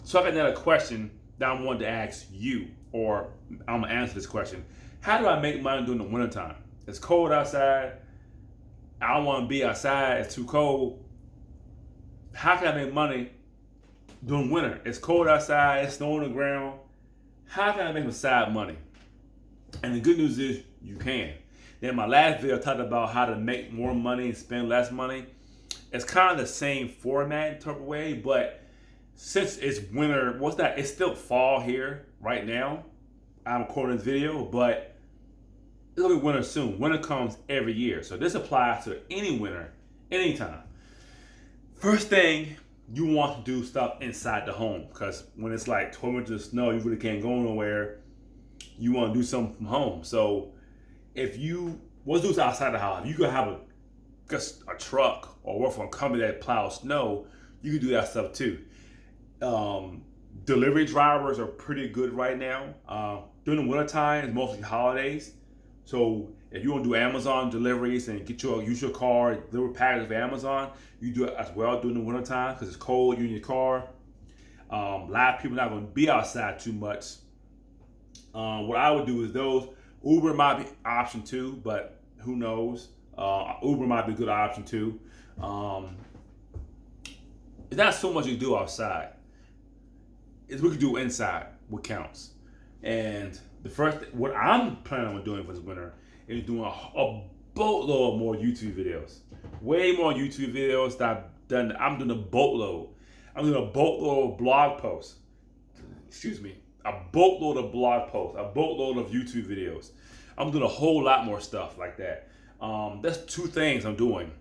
So I got another question that I wanted to ask you, or I'm gonna answer this question. How do I make money during the wintertime? It's cold outside. I don't want to be outside. It's too cold. How can I make money during winter? It's cold outside. It's snow on the ground. How can I make some side money? And the good news is you can. Then my last video I talked about how to make more money and spend less money. It's kind of the same format type of way, but since it's winter, what's that? It's still fall here right now. I'm recording this video, but it'll be winter soon. Winter comes every year, so this applies to any winter, anytime. First thing, you want to do stuff inside the home, because when it's like 12 inches of snow, you really can't go nowhere. You want to do something from home. So if you what's do outside the house, if you could have just a truck or work for a company that plows snow, you can do that stuff too. Delivery drivers are pretty good right now. During the wintertime, it's mostly holidays. So if you want to do Amazon deliveries and use your car, deliver packages for Amazon, you do it as well during the wintertime because it's cold, you're in your car. A lot of people not going to be outside too much. What I would do is those. Uber might be an option too, but who knows? Uber might be a good option too. It's not so much you do outside. It's what you do inside what counts. And what I'm planning on doing for this winter is doing a boatload more YouTube videos. Way more YouTube videos that I've done. I'm doing a boatload. I'm doing a boatload of blog posts. Excuse me. A boatload of blog posts. A boatload of YouTube videos. I'm doing a whole lot more stuff like that. That's two things I'm doing.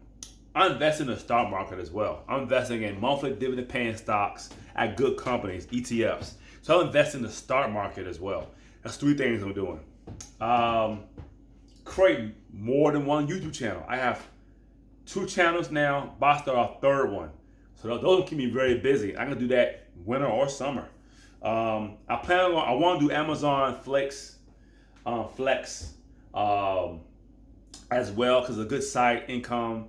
I'm investing in the stock market as well. I'm investing in monthly dividend paying stocks at good companies, ETFs. So I'm investing in the stock market as well. That's three things I'm doing. Create more than one YouTube channel. I have 2 channels now, about to start a third one. So those keep me very busy. I can do that winter or summer. I want to do Amazon Flex as well because it's a good side income.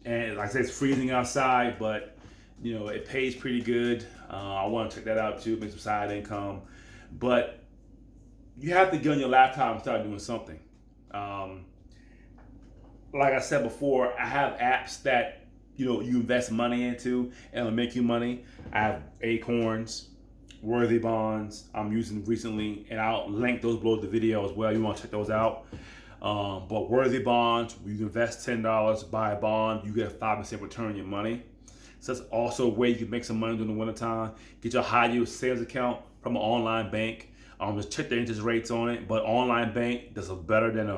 And like I said, it's freezing outside, but it pays pretty good. I want to check that out too, make some side income. But you have to get on your laptop and start doing something. Like I said before, I have apps that you invest money into and it'll make you money. I have Acorns, Worthy Bonds I'm using recently, and I'll link those below the video as well. You want to check those out. But Worthy Bonds, you invest $10, buy a bond, you get a 5% return on your money. So that's also a way you can make some money during the wintertime. Get your high yield savings account from an online bank. Just check the interest rates on it. But online bank does better than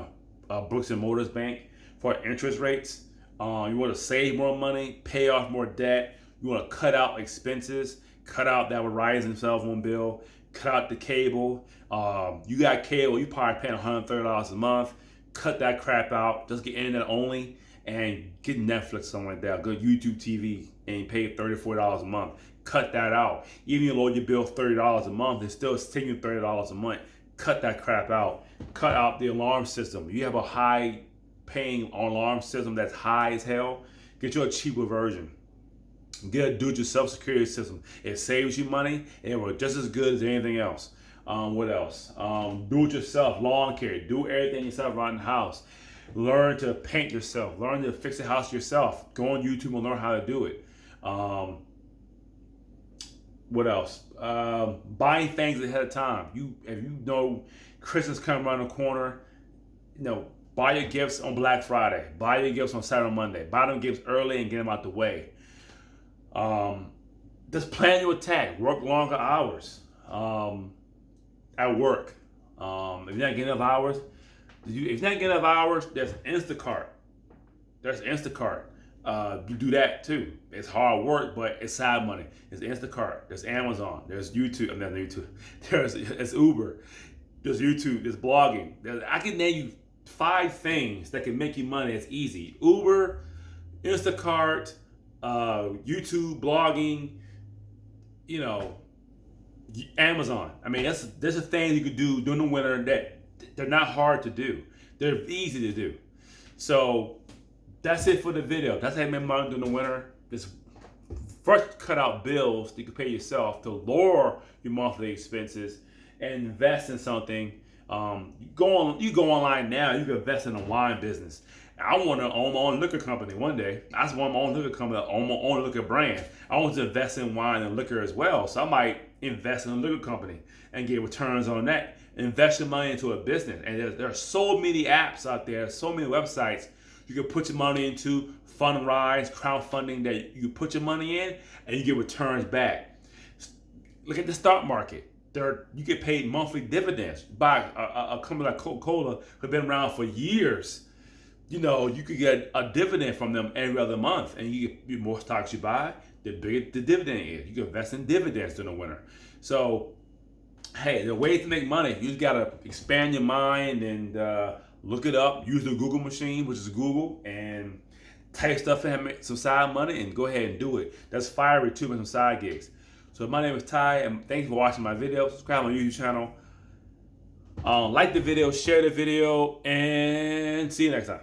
a Brooks and Mortars bank for interest rates. You want to save more money, pay off more debt. You want to cut out expenses, cut out that Verizon cell phone bill, cut out the cable. You got cable, you probably paying $130 a month. Cut that crap out. Just get internet only and get Netflix, something like that. Good YouTube TV and pay $34 a month. Cut that out. Even if you load your bill $30 a month, it's still taking you $30 a month. Cut that crap out. Cut out the alarm system. You have a high paying alarm system that's high as hell. Get you a cheaper version. Get a do-it-yourself security system. It saves you money and it works just as good as anything else. What else? Do it yourself, lawn care. Do everything yourself around the house. Learn to paint yourself. Learn to fix the house yourself. Go on YouTube and learn how to do it. What else? Buying things ahead of time. If you know Christmas coming around the corner, buy your gifts on Black Friday. Buy your gifts on Saturday and Monday. Buy them gifts early and get them out the way. Just plan your attack. Work longer hours. At work. If you're not getting enough hours, there's Instacart. You do that too. It's hard work, but it's side money. There's Instacart. There's Amazon. There's YouTube. I mean, YouTube. There's Uber. There's YouTube. There's blogging. I can name you 5 things that can make you money. It's easy. Uber, Instacart, YouTube, blogging. Amazon. I mean, there's a thing you could do during the winter that they're not hard to do. They're easy to do. So that's it for the video. That's how I make money during the winter. Just first cut out bills that you can pay yourself to lower your monthly expenses and invest in something. You go online now, you can invest in a wine business. I want to own my own liquor company one day. I just want my own liquor company, own my own liquor brand. I want to invest in wine and liquor as well. So I might invest in a liquor company and get returns on that. Invest your money into a business. And there are so many apps out there, so many websites you can put your money into, Fundrise, crowdfunding, that you put your money in and you get returns back. Look at the stock market. You get paid monthly dividends by a company like Coca-Cola, who've been around for years. You know, you could get a dividend from them every other month, and you get, the more stocks you buy, the bigger the dividend is. You can invest in dividends during the winter. So, hey, the way to make money, you just gotta expand your mind and look it up. Use the Google machine, which is Google, and type stuff in, make some side money, and go ahead and do it. That's fiery too, make some side gigs. So my name is Ty, and thanks for watching my video. Subscribe to my YouTube channel. Like the video, share the video, and see you next time.